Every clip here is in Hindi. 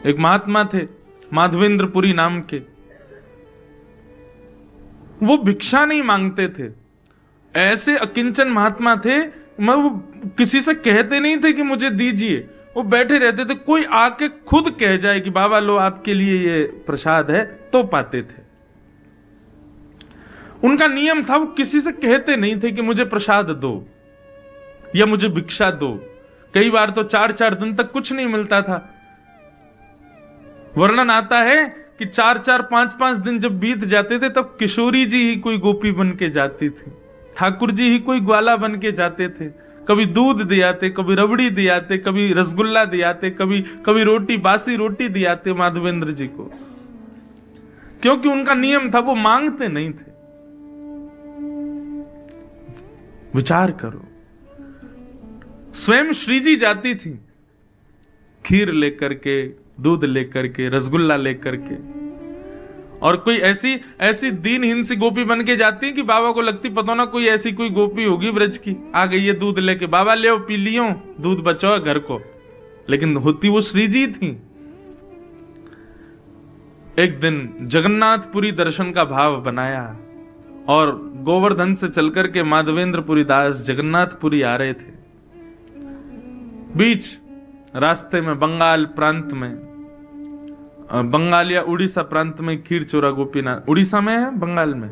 एक महात्मा थे माधवेंद्रपुरी नाम के, वो भिक्षा नहीं मांगते थे, ऐसे अकिंचन महात्मा थे, वो किसी से कहते नहीं थे कि मुझे दीजिए, वो बैठे रहते थे, कोई आके खुद कह जाए कि बाबा लो आपके लिए ये प्रसाद है, तो पाते थे। उनका नियम था, वो किसी से कहते नहीं थे कि मुझे प्रसाद दो या मुझे भिक्षा दो। कई बार तो 4-4 दिन तक कुछ नहीं मिलता था। वर्णन आता है कि 4-4, 5-5 दिन जब बीत जाते थे तब किशोरी जी ही कोई गोपी बन के जाती थी, ठाकुर जी ही कोई ग्वाला बन के जाते थे। कभी दूध दियाते, कभी रबड़ी दियाते, कभी रसगुल्ला दियाते, कभी रोटी, बासी रोटी दियाते माधवेंद्र जी को, क्योंकि उनका नियम था, वो मांगते नहीं थे। विचार करो, स्वयं श्री जी जाती थी खीर लेकर के, दूध लेकर के, रसगुल्ला लेकर के, और कोई ऐसी दीनहीन सी गोपी बन के जाती कि बाबा को लगती पता ना कोई ऐसी कोई गोपी होगी ब्रज की, आ गई है दूध लेके, बाबा ले पी लियो, दूध बचाओ घर को, लेकिन होती वो श्री जी थी। एक दिन जगन्नाथपुरी दर्शन का भाव बनाया और गोवर्धन से चलकर के माधवेंद्रपुरी दास जगन्नाथपुरी आ रहे थे। बीच रास्ते में बंगाल प्रांत में, बंगाल या उड़ीसा प्रांत में खीरचोरा गोपीनाथ, उड़ीसा में है बंगाल में,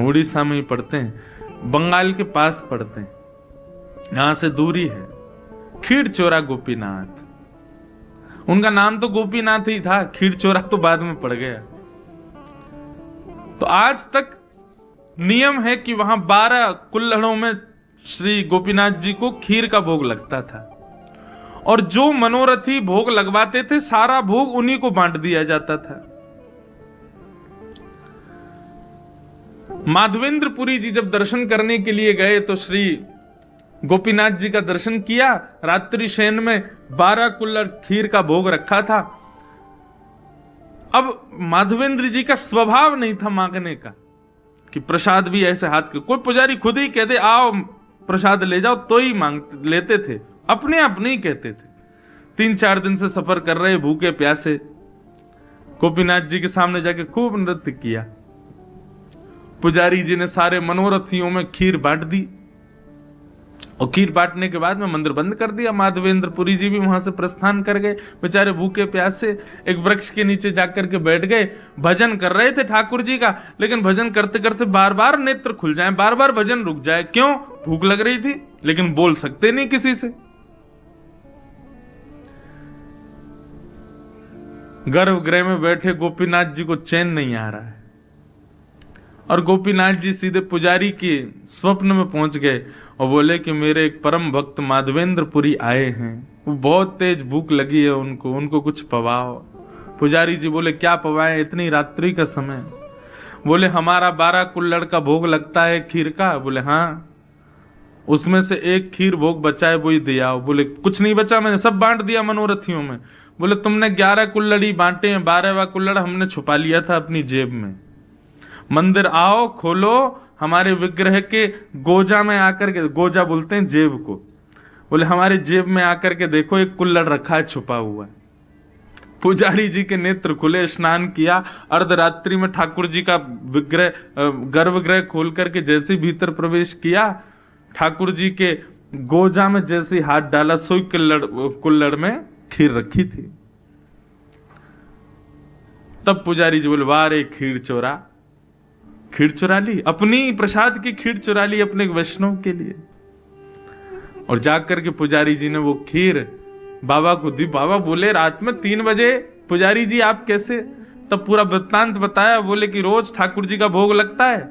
उड़ीसा में ही पड़ते हैं, बंगाल के पास पड़ते हैं, यहां से दूरी है। खीरचोरा गोपीनाथ, उनका नाम तो गोपीनाथ ही था, खीरचोरा तो बाद में पड़ गया। तो आज तक नियम है कि वहां 12 कुल्हड़ों में श्री गोपीनाथ जी को खीर का भोग लगता था, और जो मनोरथी भोग लगवाते थे सारा भोग उन्हीं को बांट दिया जाता था। माधवेंद्रपुरी जी जब दर्शन करने के लिए गए तो श्री गोपीनाथ जी का दर्शन किया, रात्रि शयन में 12 कुल्हड़ खीर का भोग रखा था। अब माधवेंद्र जी का स्वभाव नहीं था मांगने का कि प्रसाद भी ऐसे हाथ के, कोई पुजारी खुद ही कहते आओ प्रसाद ले जाओ तो ही मांगते लेते थे, अपने आप नहीं कहते थे। 3-4 दिन से सफर कर रहे भूखे प्यासे, गोपीनाथ जी के सामने जाके खूब नृत्य किया। पुजारी जी ने सारे मनोरथियों में खीर बांट दी, और खीर बांटने के बाद में मंदिर बंद कर दिया। माधवेंद्रपुरी जी भी वहां से प्रस्थान कर गए, बेचारे भूखे प्यासे एक वृक्ष के नीचे जाकर के बैठ गए। भजन कर रहे थे ठाकुर जी का, लेकिन भजन करते करते बार बार नेत्र खुल जाए, बार बार भजन रुक जाए। क्यों? भूख लग रही थी, लेकिन बोल सकते नहीं किसी से। गर्भगृह में बैठे गोपीनाथ जी को चैन नहीं आ रहा है, और गोपीनाथ जी सीधे पुजारी के स्वप्न में पहुंच गए और बोले कि मेरे एक परम भक्त माधवेंद्रपुरी आए हैं, वो बहुत तेज भूख लगी है उनको कुछ पवाओ। पुजारी जी बोले क्या पवाएं इतनी रात्रि का समय? बोले हमारा 12 कुल्हड़ का भोग लगता है खीर का। बोले हाँ, उसमें से एक खीर भोग बचा है, वही दिया। बोले कुछ नहीं बचा, मैंने सब बांट दिया मनोरथियों में। बोले तुमने 11 कुल्हड़ी बांटे हैं, 12वां कुल्हड़ हमने छुपा लिया था अपनी जेब में। मंदिर आओ, खोलो, हमारे विग्रह के गोजा में आकर के, गोजा बोलते हैं जेब को, बोले हमारे जेब में आकर के देखो एक कुल्हड़ रखा है छुपा हुआ। पुजारी जी के नेत्र खुले, स्नान किया, अर्धरात्रि में ठाकुर जी का विग्रह गर्भगृह खोल करके जैसे भीतर प्रवेश किया, ठाकुर जी के गोजा में जैसे हाथ डाला, सोई कुल्हड़ में खीर रखी थी। तब पुजारी जी बोले वाह रे खीर चोरा, खीर चुरा ली, अपनी प्रसाद की खीर चुरा ली अपने वैष्णव के लिए। और जाकर के पुजारी जी ने वो खीर बाबा को दी। बाबा बोले रात में 3 बजे पुजारी जी आप कैसे? तब पूरा वृत्तांत बताया। बोले कि रोज ठाकुर जी का भोग लगता है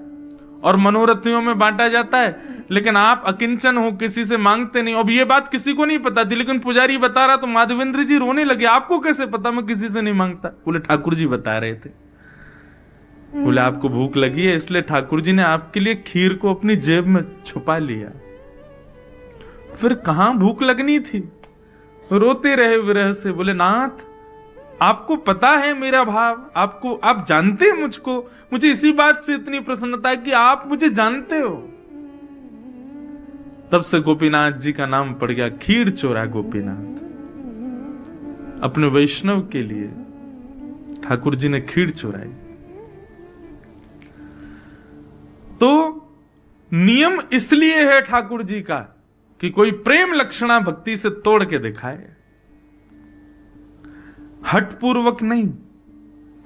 और मनोरथियों में बांटा जाता है, लेकिन आप अकिंचन हो, किसी से मांगते नहीं। अब ये बात किसी को नहीं पता थी, लेकिन पुजारी बता रहा तो माधवेंद्र जी रोने लगे, आपको कैसे पता मैं किसी से नहीं मांगता? बोले ठाकुर जी बता रहे थे। बोले आपको भूख लगी है इसलिए ठाकुर जी ने आपके लिए खीर को अपनी जेब में छुपा लिया। फिर कहां भूख लगनी थी? रोते रहे विरह से। बोले नाथ आपको पता है मेरा भाव, आपको, आप जानते हैं मुझको, मुझे इसी बात से इतनी प्रसन्नता है कि आप मुझे जानते हो। तब से गोपीनाथ जी का नाम पड़ गया खीर चोरा गोपीनाथ। अपने वैष्णव के लिए ठाकुर जी ने खीर चुराई। तो नियम इसलिए है ठाकुर जी का कि कोई प्रेम लक्षणा भक्ति से तोड़ के दिखाए, हट पूर्वक नहीं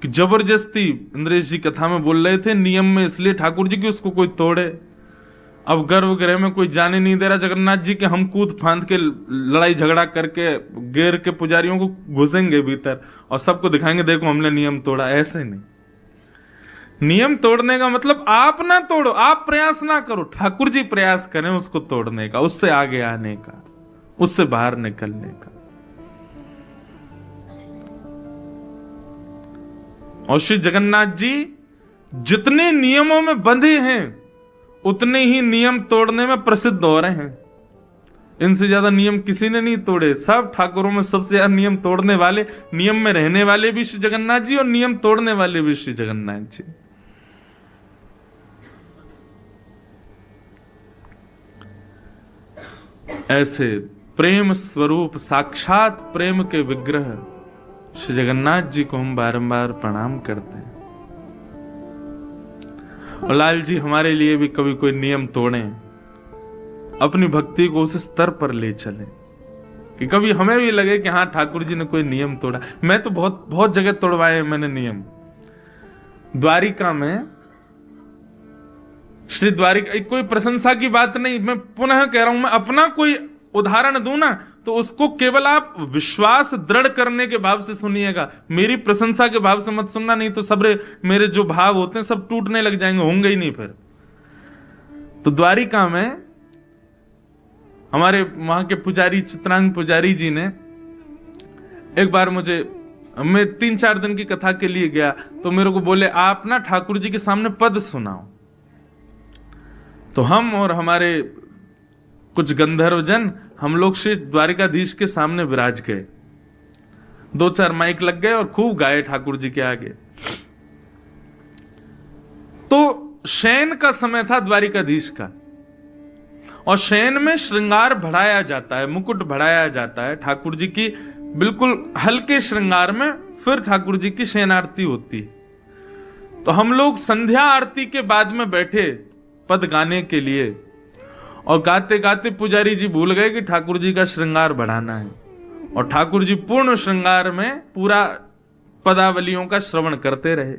कि जबरदस्ती। इंद्रेश जी कथा में बोल रहे थे नियम में इसलिए ठाकुर जी की उसको कोई तोड़े। अब गर्भगृह में कोई जाने नहीं दे रहा जगन्नाथ जी के, हम कूद फांद के लड़ाई झगड़ा करके गेर के पुजारियों को घुसेंगे भीतर और सबको दिखाएंगे देखो हमने नियम तोड़ा। ऐसे नहीं, नियम तोड़ने का मतलब आप ना तोड़ो, आप प्रयास ना करो, ठाकुर जी प्रयास करें उसको तोड़ने का, उससे आगे आने का, उससे बाहर निकलने का। और श्री जगन्नाथ जी जितने नियमों में बंधे हैं उतने ही नियम तोड़ने में प्रसिद्ध हो रहे हैं। इनसे ज्यादा नियम किसी ने नहीं तोड़े। सब ठाकुरों में सबसे ज्यादा नियम तोड़ने वाले, नियम में रहने वाले भी श्री जगन्नाथ जी और नियम तोड़ने वाले भी श्री जगन्नाथ जी। ऐसे प्रेम स्वरूप साक्षात प्रेम के विग्रह श्री जगन्नाथ जी को हम बारंबार प्रणाम करते हैं। और लाल जी हमारे लिए भी कभी कोई नियम तोड़े, अपनी भक्ति को उस स्तर पर ले चले कि कभी हमें भी लगे कि हाँ ठाकुर जी ने कोई नियम तोड़ा। मैं तो बहुत बहुत जगह तोड़वाए मैंने नियम। द्वारिका में श्री द्वारिका, कोई प्रशंसा की बात नहीं, मैं पुनः कह रहा हूं, मैं अपना कोई उदाहरण दूं ना तो उसको केवल आप विश्वास दृढ़ करने के भाव से सुनिएगा, मेरी प्रशंसा के भाव से मत सुनना, नहीं तो सब मेरे जो भाव होते हैं सब टूटने लग जाएंगे, होंगे ही नहीं फिर। तो द्वारिका में हमारे वहां के पुजारी चित्रांग पुजारी जी ने एक बार मुझे, मैं 3-4 दिन की कथा के लिए गया तो मेरे को बोले आप ना ठाकुर जी के सामने पद सुनाओ। तो हम और हमारे कुछ गंधर्व जन, हम लोग श्री द्वारिकाधीश के सामने विराज गए, 2-4 माइक लग गए और खूब गाए ठाकुर जी के आगे। तो शयन का समय था द्वारिकाधीश का, और शयन में श्रृंगार बढ़ाया जाता है, मुकुट बढ़ाया जाता है ठाकुर जी की, बिल्कुल हल्के श्रृंगार में फिर ठाकुर जी की शयन आरती होती है। तो हम लोग संध्या आरती के बाद में बैठे पद गाने के लिए, और गाते गाते पुजारी जी भूल गए कि ठाकुर जी का श्रृंगार बढ़ाना है, और ठाकुर जी पूर्ण श्रृंगार में पूरा पदावलियों का श्रवण करते रहे।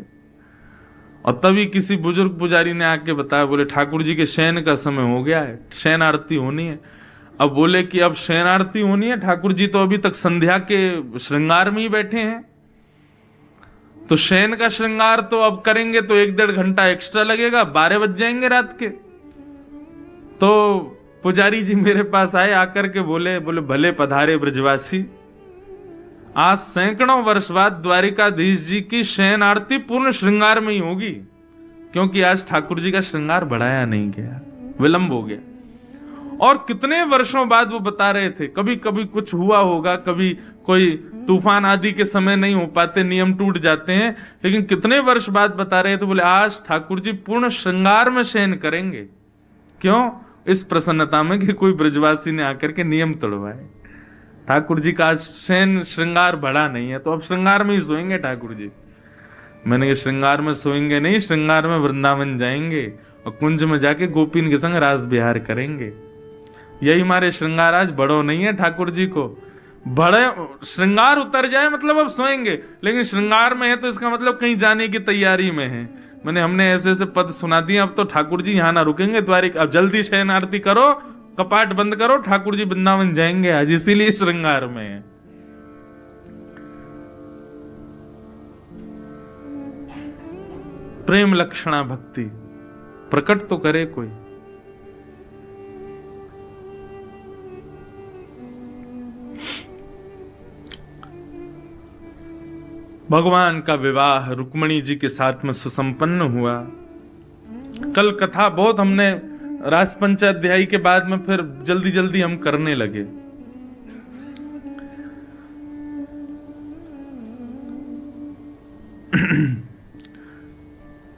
और तभी किसी बुजुर्ग पुजारी ने आके बताया, बोले ठाकुर जी के शयन का समय हो गया है, शयन आरती होनी है। अब बोले कि अब शयन आरती होनी है, ठाकुर जी तो अभी तक संध्या के श्रृंगार में ही बैठे हैं, तो शयन का श्रृंगार तो अब करेंगे तो 1-1.5 घंटा एक्स्ट्रा लगेगा, 12 बज जाएंगे रात के। तो पुजारी जी मेरे पास आए, आकर के बोले भले पधारे ब्रजवासी, आज सैकड़ों वर्ष बाद द्वारिकाधीश जी की शयन आरती पूर्ण श्रृंगार में ही होगी, क्योंकि आज ठाकुर जी का श्रृंगार बढ़ाया नहीं गया, विलंब हो गया। और कितने वर्षों बाद वो बता रहे थे, कभी कभी कुछ हुआ होगा, कभी कोई तूफान आदि के समय नहीं हो पाते, नियम टूट जाते हैं, लेकिन कितने वर्ष बाद बता रहे थे, बोले आज ठाकुर जी पूर्ण श्रृंगार में शयन करेंगे। क्यों? इस प्रसन्नता में कि कोई ब्रजवासी ने आकर के नियम तोड़वाए। ठाकुर जी का शयन श्रृंगार बढ़ा नहीं है, तो अब श्रृंगार में ही सोएंगे ठाकुर जी। मैंने कहा श्रृंगार में सोएंगे नहीं, श्रृंगार में वृंदावन जाएंगे और कुंज में जाके गोपीन के संग रास विहार करेंगे। यही हमारे श्रृंगार आज बड़ो नहीं है ठाकुर जी को, बड़े श्रृंगार उतर जाए मतलब अब सोएंगे, लेकिन श्रृंगार में है तो इसका मतलब कहीं जाने की तैयारी में है। हमने ऐसे ऐसे पद सुना दिए, अब तो ठाकुर जी यहां ना रुकेंगे द्वारिका, अब जल्दी शयन आरती करो, कपाट बंद करो, ठाकुर जी वृंदावन जाएंगे आज, इसीलिए श्रृंगार में है। प्रेम लक्षणा भक्ति प्रकट तो करे कोई। भगवान का विवाह रुक्मणी जी के साथ में सुसंपन्न हुआ। कल कथा बहुत हमने रास पंचाध्यायी के बाद में फिर जल्दी जल्दी हम करने लगे।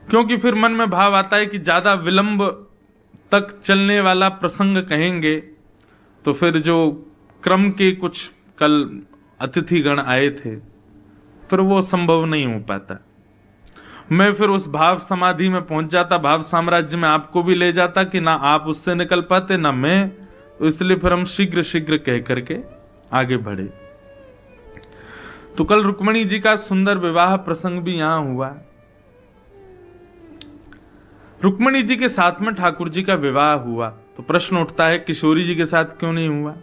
क्योंकि फिर मन में भाव आता है कि ज्यादा विलंब तक चलने वाला प्रसंग कहेंगे तो फिर जो क्रम के कुछ कल अतिथिगण आए थे, फिर वो संभव नहीं हो पाता। मैं फिर उस भाव समाधि में पहुंच जाता, भाव साम्राज्य में आपको भी ले जाता कि ना आप उससे निकल पाते ना मैं, तो इसलिए फिर हम शीघ्र शीघ्र कह करके आगे बढ़े। तो कल रुक्मणी जी का सुंदर विवाह प्रसंग भी यहां हुआ। रुक्मणी जी के साथ में ठाकुर जी का विवाह हुआ, तो प्रश्न उठता है किशोरी जी के साथ क्यों नहीं हुआ?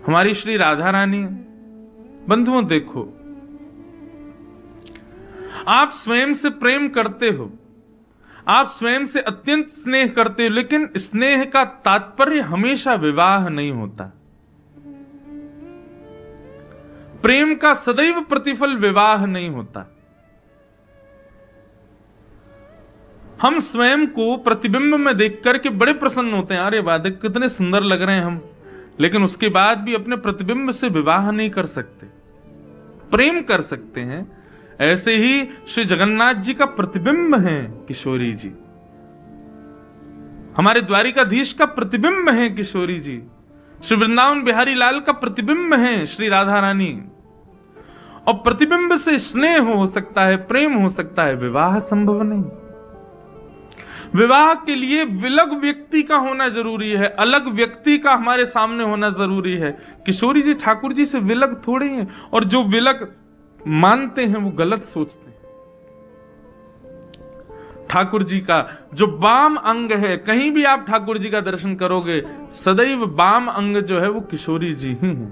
हमारी श्री राधा रानी, बंधुओं देखो, आप स्वयं से प्रेम करते हो, आप स्वयं से अत्यंत स्नेह करते हो, लेकिन स्नेह का तात्पर्य हमेशा विवाह नहीं होता। प्रेम का सदैव प्रतिफल विवाह नहीं होता। हम स्वयं को प्रतिबिंब में देख करके बड़े प्रसन्न होते हैं, अरे वाह कितने सुंदर लग रहे हैं हम, लेकिन उसके बाद भी अपने प्रतिबिंब से विवाह नहीं कर सकते, प्रेम कर सकते हैं। ऐसे ही श्री जगन्नाथ जी का प्रतिबिंब है किशोरी जी, हमारे द्वारिकाधीश का प्रतिबिंब है किशोरी जी, श्री वृंदावन बिहारी लाल का प्रतिबिंब है श्री राधा रानी। और प्रतिबिंब से स्नेह हो सकता है, प्रेम हो सकता है, विवाह संभव नहीं। विवाह के लिए विलग व्यक्ति का होना जरूरी है, अलग व्यक्ति का हमारे सामने होना जरूरी है। किशोरी जी ठाकुर जी से विलग थोड़े हैं, और जो विलग मानते हैं वो गलत सोचते हैं। ठाकुर जी का जो वाम अंग है, कहीं भी आप ठाकुर जी का दर्शन करोगे सदैव वाम अंग जो है वो किशोरी जी ही हैं।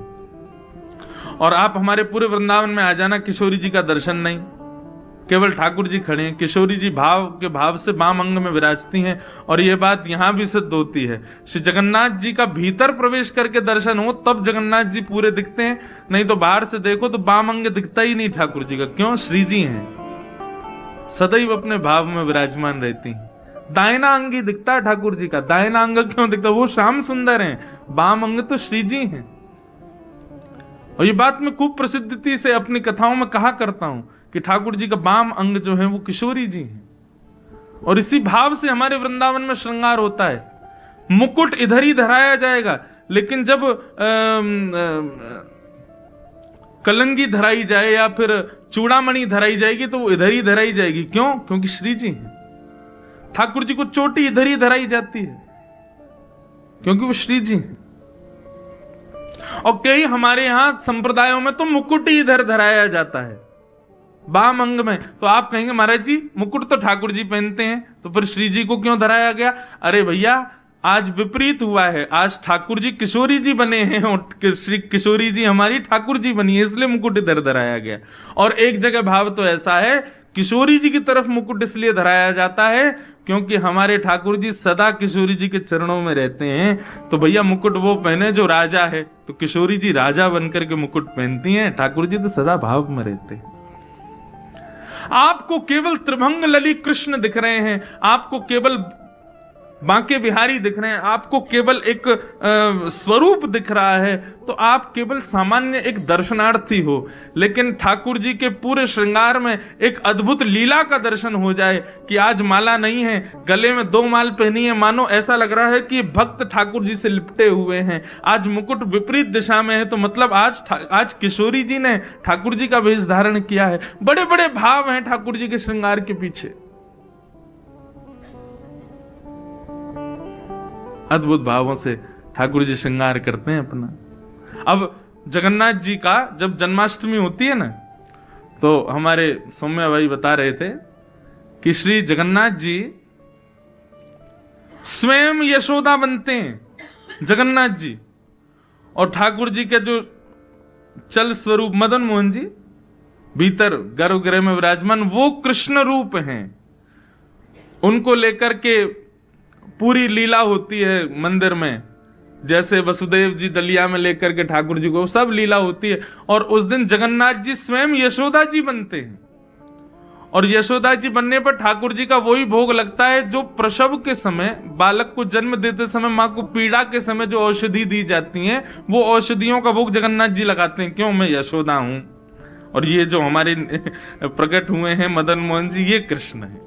और आप हमारे पूरे वृंदावन में आ जाना, किशोरी जी का दर्शन नहीं, केवल ठाकुर जी खड़े हैं। किशोरी जी भाव के भाव से वाम अंग में विराजती हैं, और यह बात यहां भी सिद्ध होती है। श्री जगन्नाथ जी का भीतर प्रवेश करके दर्शन हो तब जगन्नाथ जी पूरे दिखते हैं, नहीं तो बाहर से देखो तो वाम अंग दिखता ही नहीं ठाकुर जी का। क्यों? श्री जी हैं, सदैव अपने भाव में विराजमान रहती हैं। दायना अंग ही दिखता है ठाकुर जी का, दायना अंग क्यों दिखता? वो श्याम सुंदर हैं, वाम अंग तो श्री जी हैं। और ये बात मैं खूब प्रसिद्धि से अपनी कथाओं में कहा करता हूं कि ठाकुर जी का वाम अंग जो है वो किशोरी जी हैं। और इसी भाव से हमारे वृंदावन में श्रृंगार होता है। मुकुट इधर ही धराया जाएगा, लेकिन जब कलंगी धराई जाए या फिर चूड़ामणि धराई जाएगी तो वो इधर ही धराई जाएगी। क्यों? क्योंकि श्री जी हैं। ठाकुर जी को चोटी इधर ही धराई जाती है क्योंकि वो श्री जी हैं। और कई हमारे यहां संप्रदायों में तो मुकुट ही इधर धराया जाता है वाम अंग में। तो आप कहेंगे महाराज जी मुकुट तो ठाकुर जी पहनते हैं, तो फिर श्री जी को क्यों धराया गया? अरे भैया आज विपरीत हुआ है, आज ठाकुर जी किशोरी जी बने हैं और श्री किशोरी जी हमारी ठाकुर जी बनी है, इसलिए मुकुट इधर धराया गया। और एक जगह भाव तो ऐसा है, किशोरी जी की तरफ मुकुट इसलिए धराया जाता है क्योंकि हमारे ठाकुर जी सदा किशोरी जी के चरणों में रहते हैं। तो भैया मुकुट वो पहने जो राजा है, तो किशोरी जी राजा बनकर के मुकुट पहनती हैं, ठाकुर जी तो सदा भाव में रहते हैं। आपको केवल त्रिभंग लली कृष्ण दिख रहे हैं, आपको केवल बांके बिहारी दिख रहे हैं, आपको केवल एक स्वरूप दिख रहा है, तो आप केवल सामान्य एक दर्शनार्थी हो। लेकिन ठाकुर जी के पूरे श्रृंगार में एक अद्भुत लीला का दर्शन हो जाए कि आज माला नहीं है, गले में 2 माल पहनी है, मानो ऐसा लग रहा है कि भक्त ठाकुर जी से लिपटे हुए हैं। आज मुकुट विपरीत दिशा में है, तो मतलब आज किशोरी जी ने ठाकुर जी का वेश धारण किया है। बड़े बड़े भाव हैं ठाकुर जी के श्रृंगार के पीछे, अद्भुत भावों से ठाकुर जी श्रृंगार करते हैं अपना। अब जगन्नाथ जी का जब जन्माष्टमी होती है ना, तो हमारे सौम्या भाई बता रहे थे कि श्री जगन्नाथ जी स्वयं यशोदा बनते हैं जगन्नाथ जी, और ठाकुर जी के जो चल स्वरूप मदन मोहन जी भीतर गर्भगृह में विराजमान वो कृष्ण रूप हैं। उनको लेकर के पूरी लीला होती है मंदिर में, जैसे वसुदेव जी दलिया में लेकर के ठाकुर जी को, सब लीला होती है। और उस दिन जगन्नाथ जी स्वयं यशोदा जी बनते हैं, और यशोदा जी बनने पर ठाकुर जी का वही भोग लगता है जो प्रसव के समय, बालक को जन्म देते समय, मां को पीड़ा के समय जो औषधि दी जाती है, वो औषधियों का भोग जगन्नाथ जी लगाते हैं। क्यों? मैं यशोदा हूं, और ये जो हमारे प्रकट हुए हैं मदन मोहन जी, ये कृष्ण है।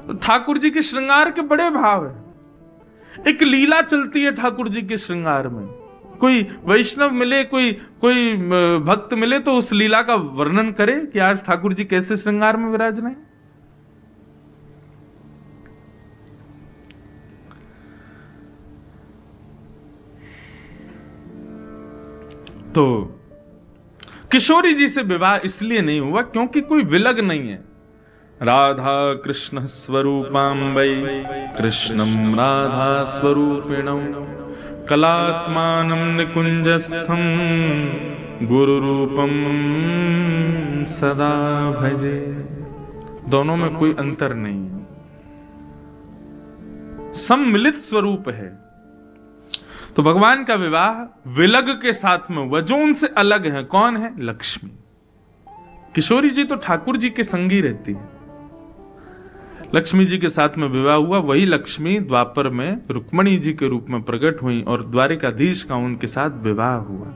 तो ठाकुर जी के श्रृंगार के बड़े भाव है। एक लीला चलती है ठाकुर जी के श्रृंगार में, कोई वैष्णव मिले, कोई कोई भक्त मिले तो उस लीला का वर्णन करे कि आज ठाकुर जी कैसे श्रृंगार में विराज रहे हैं। तो किशोरी जी से विवाह इसलिए नहीं हुआ क्योंकि कोई विलग नहीं है। राधा कृष्ण स्वरूपाम्बै कृष्णम राधा स्वरूपिणौ कलात्मानं निकुंजस्थं गुरु रूपम सदा भजे। दोनों में कोई अंतर नहीं है, सम्मिलित स्वरूप है। तो भगवान का विवाह विलग के साथ में हुआ, जो उनसे अलग है। कौन है? लक्ष्मी। किशोरी जी तो ठाकुर जी के संगी रहती है, लक्ष्मी जी के साथ में विवाह हुआ। वही लक्ष्मी द्वापर में रुक्मणी जी के रूप में प्रकट हुई और द्वारिकाधीश का उनके साथ विवाह हुआ।